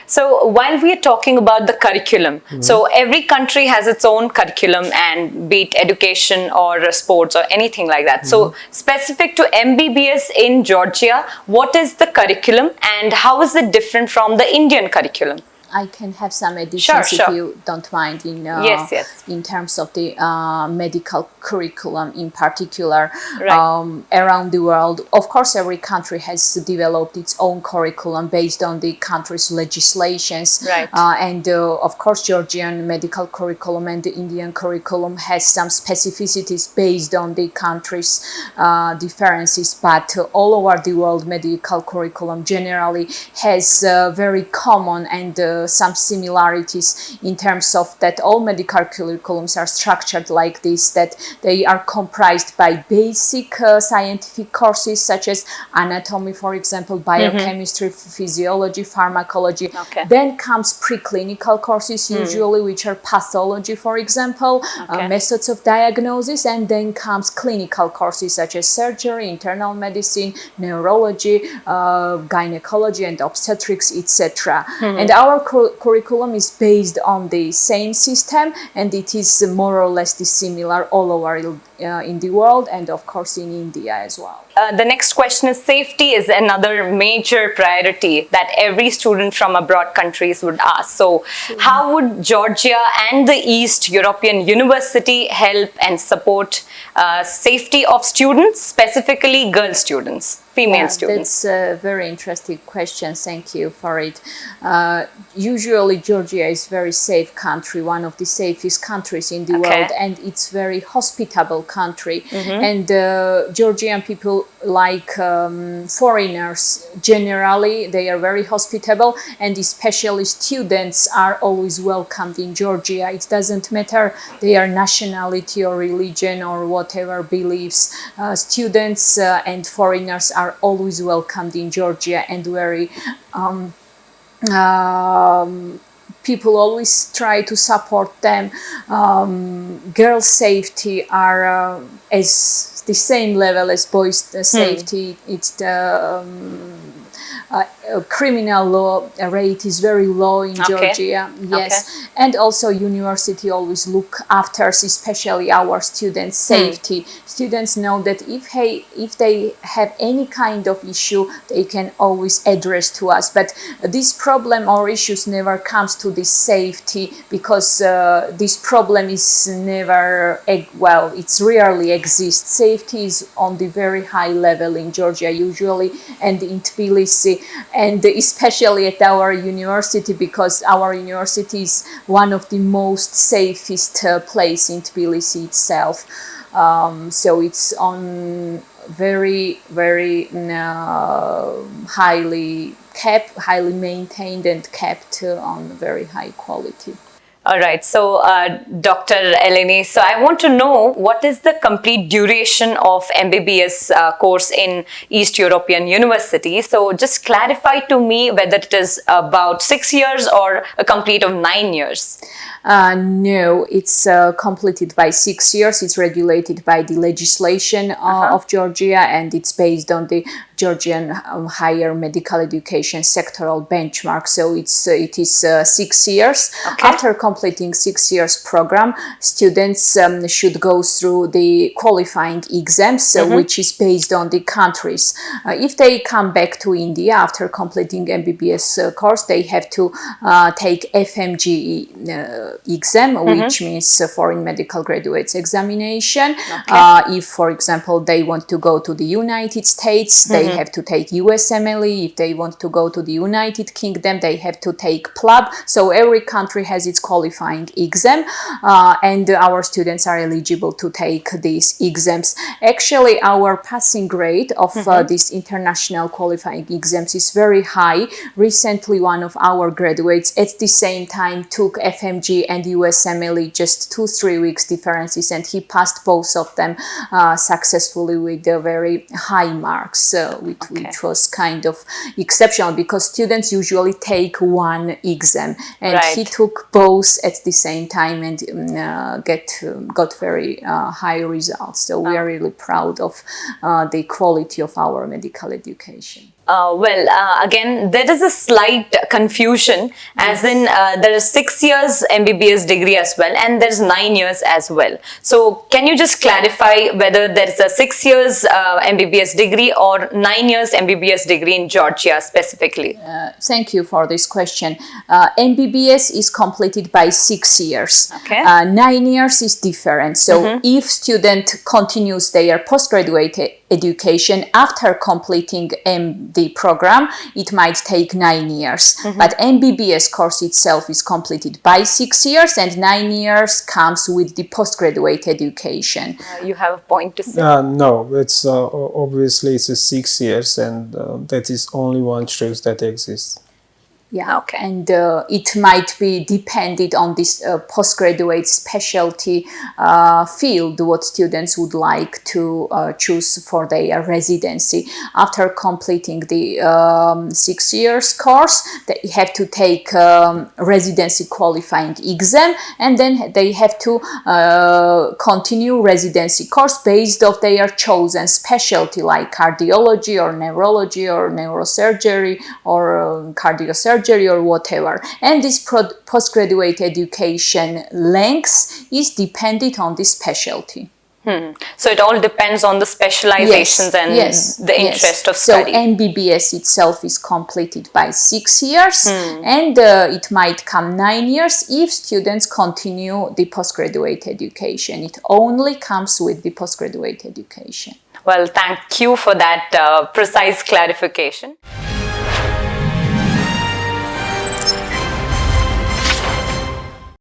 So while we are talking about the curriculum, so every country has its own curriculum, and be it education or sports or anything like that. So specific to MBBS in Georgia, what is the curriculum and how is it different from the Indian curriculum? I can have some additions if you don't mind in terms of the medical curriculum in particular around the world. Of course, every country has developed its own curriculum based on the country's legislations. And of course, Georgian medical curriculum and the Indian curriculum has some specificities based on the country's differences. But all over the world, medical curriculum generally has very common and some similarities in terms of that all medical curriculums are structured like this, that they are comprised by basic scientific courses such as anatomy, for example, biochemistry, physiology, pharmacology. Then comes preclinical courses usually, which are pathology, for example, methods of diagnosis, and then comes clinical courses such as surgery, internal medicine, neurology, gynecology and obstetrics, etc. And our curriculum is based on the same system, and it is more or less similar all over in the world, and of course in India as well. The next question is, safety is another major priority that every student from abroad countries would ask. So how would Georgia and the East European University help and support safety of students, specifically girl students, female students? That's a very interesting question. Thank you for it. Usually Georgia is a very safe country, one of the safest countries in the world, and it's very hospitable country. And Georgian people, like foreigners generally, they are very hospitable, and especially students are always welcomed in Georgia. It doesn't matter their nationality or religion or whatever beliefs. Students and foreigners are always welcomed in Georgia, and very people always try to support them. Girls' safety are as the same level as boys' safety. It's the criminal law rate is very low in Georgia, and also university always look after, especially our students' safety. Students know that if they have any kind of issue, they can always address to us. But this problem or issues never comes to this safety, because this problem is never, well, it's rarely exists. Safety is on the very high level in Georgia usually, and in Tbilisi, and especially at our university, because our university is one of the most safest place in Tbilisi itself. So it's on very, very highly kept, highly maintained and kept on very high quality. All right, so Dr. Eleni, so I want to know what is the complete duration of MBBS course in East European University. So just clarify to me whether it is about 6 years or a complete of 9 years. No, it's completed by 6 years. It's regulated by the legislation of Georgia, and it's based on the Georgian higher medical education sectoral benchmark. So it is 6 years. After completing 6 years program, students should go through the qualifying exams, which is based on the countries. If they come back to India after completing MBBS course, they have to take FMGE exam, which means Foreign Medical Graduates Examination. If, for example, they want to go to the United States, they have to take USMLE. If they want to go to the United Kingdom, they have to take PLAB. So every country has its qualifying exam, and our students are eligible to take these exams. Actually, our passing rate of these international qualifying exams is very high. Recently, one of our graduates at the same time took FMG and USMLE, just 2-3 weeks differences, and he passed both of them successfully with very high marks, which was kind of exceptional, because students usually take one exam, and he took both at the same time and got very high results. So we are really proud of the quality of our medical education. Again, there is a slight confusion, as in there is 6 years MBBS degree as well, and there's 9 years as well. So, can you just clarify whether there is a 6 years MBBS degree or 9 years MBBS degree in Georgia specifically? Thank you for this question. MBBS is completed by 6 years. Okay. 9 years is different. So, if student continues their postgraduate education after completing MD program, it might take 9 years. But MBBS course itself is completed by 6 years, and 9 years comes with the postgraduate education. You have a point to say? No, it's obviously it's a 6 years, and that is only one choice that exists. Yeah, okay. And it might be dependent on this postgraduate specialty field, what students would like to choose for their residency. After completing the 6 years course, they have to take residency qualifying exam, and then they have to continue residency course based on their chosen specialty, like cardiology or neurology or neurosurgery or cardiosurgery or whatever. And this postgraduate education length is dependent on this specialty. So it all depends on the specializations and the interest of study. So MBBS itself is completed by 6 years, and it might come 9 years if students continue the postgraduate education. It only comes with the postgraduate education. Well, thank you for that precise clarification.